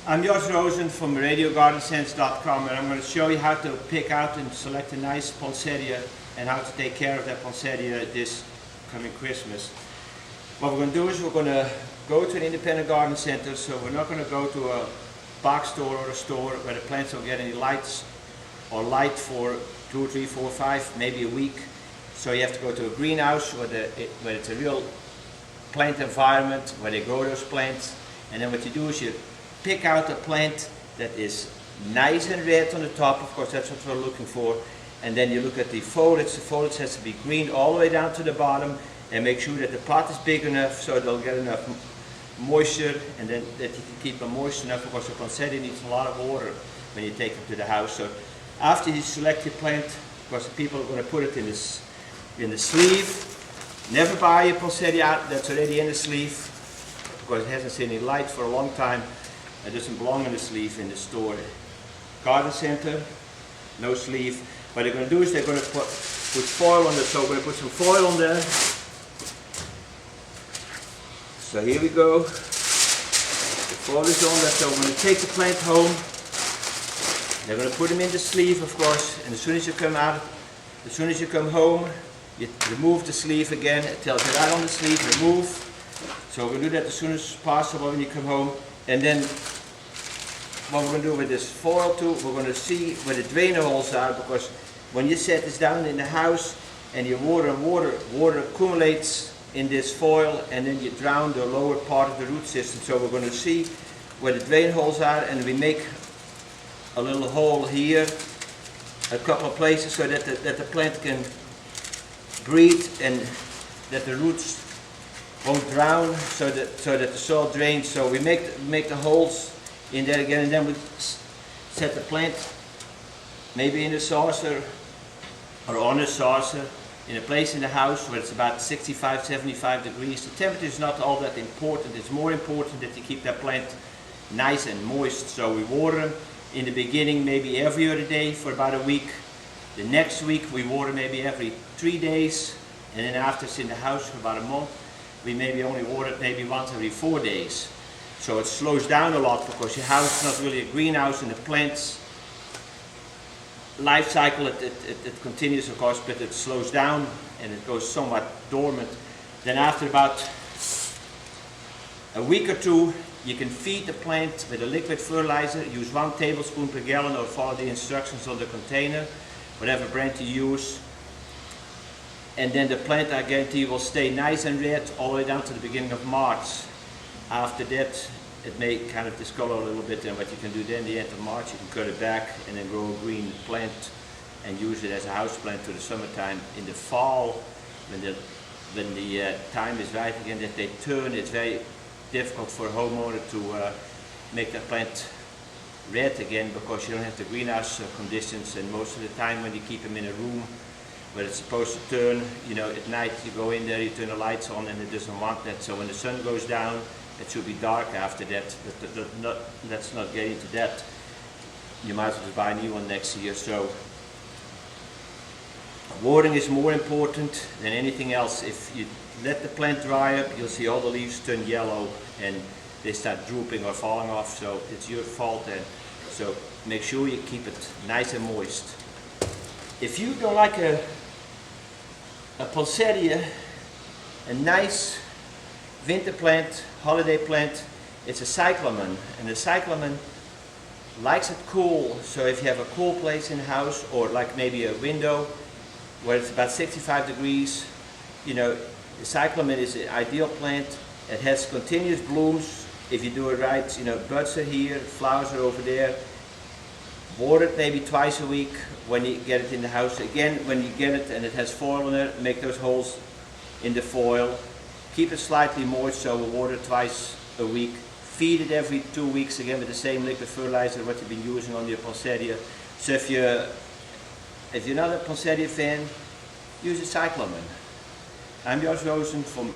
I'm Josh Rosen from RadioGardenSense.com, and I'm going to show you how to pick out and select a nice poinsettia and how to take care of that poinsettia this coming Christmas. What we're going to do is we're going to go to an independent garden center, so we're not going to go to a box store or a store where the plants don't get any lights or light for 2, 3, 4, 5, maybe a week. So you have to go to a greenhouse where it's a real plant environment where they grow those plants, and then what you do is you pick out a plant that is nice and red on the top. Of course, that's what we're looking for. And then you look at the foliage. The foliage has to be green all the way down to the bottom, and make sure that the pot is big enough so they'll get enough moisture, and then that you can keep them moist enough, because the poinsettia needs a lot of water when you take them to the house. So after you select your plant, of course, the people are going to put it in the sleeve. Never buy a poinsettia that's already in the sleeve, because it hasn't seen any light for a long time. It doesn't belong in the sleeve in the store. Garden center, no sleeve. What they're going to do is they're going to put foil on it. So we're going to put some foil on there. So here we go. The foil is on there. So we're going to take the plant home. They're going to put them in the sleeve, of course. And as soon as you come home, you remove the sleeve again. It tells you right on the sleeve, remove. So we're going to do that as soon as possible when you come home. And then what we're going to do with this foil too, we're going to see where the drain holes are, because when you set this down in the house and you water accumulates in this foil, and then you drown the lower part of the root system. So we're going to see where the drain holes are, and we make a little hole here, a couple of places, so that the plant can breathe and that the roots won't drown, so that the soil drains. So we make the holes in there again, and then we set the plant maybe in a saucer or on a saucer in a place in the house where it's about 65, 75 degrees. The temperature is not all that important. It's more important that you keep that plant nice and moist. So we water them in the beginning maybe every other day for about a week. The next week we water maybe every 3 days, and then after it's in the house for about a month, we maybe only water it maybe once every 4 days. So it slows down a lot, because your house is not really a greenhouse, and the plant's life cycle, it continues, of course, but it slows down and it goes somewhat dormant. Then after about a week or 2, you can feed the plant with a liquid fertilizer. Use 1 tablespoon per gallon, or follow the instructions on the container, whatever brand you use. And then the plant, I guarantee, will stay nice and red all the way down to the beginning of March. After that, it may kind of discolor a little bit, and what you can do then, the end of March, you can cut it back and then grow a green plant and use it as a house plant to the summertime. In the fall, when the time is right again that they turn, it's very difficult for a homeowner to make that plant red again, because you don't have the greenhouse conditions, and most of the time when you keep them in a room where it's supposed to turn, you know, at night you go in there, you turn the lights on, and it doesn't want that. So when the sun goes down, it should be dark after that. Let's not get into that. You might as well just buy a new one next year. So watering is more important than anything else. If you let the plant dry up, you'll see all the leaves turn yellow and they start drooping or falling off. So it's your fault then. So make sure you keep it nice and moist. If you don't like a poinsettia, a nice winter plant, holiday plant, it's a cyclamen, and the cyclamen likes it cool. So if you have a cool place in the house, or like maybe a window where it's about 65 degrees, you know, the cyclamen is an ideal plant. It has continuous blooms if you do it right. You know, buds are here, flowers are over there. Water it maybe twice a week when you get it in the house. Again, when you get it and it has foil in it, make those holes in the foil. Keep it slightly moist, so we'll water it twice a week. Feed it every 2 weeks again with the same liquid fertilizer what you've been using on your poinsettia. So if you're not a poinsettia fan, use a cyclamen. I'm Josh Rosen from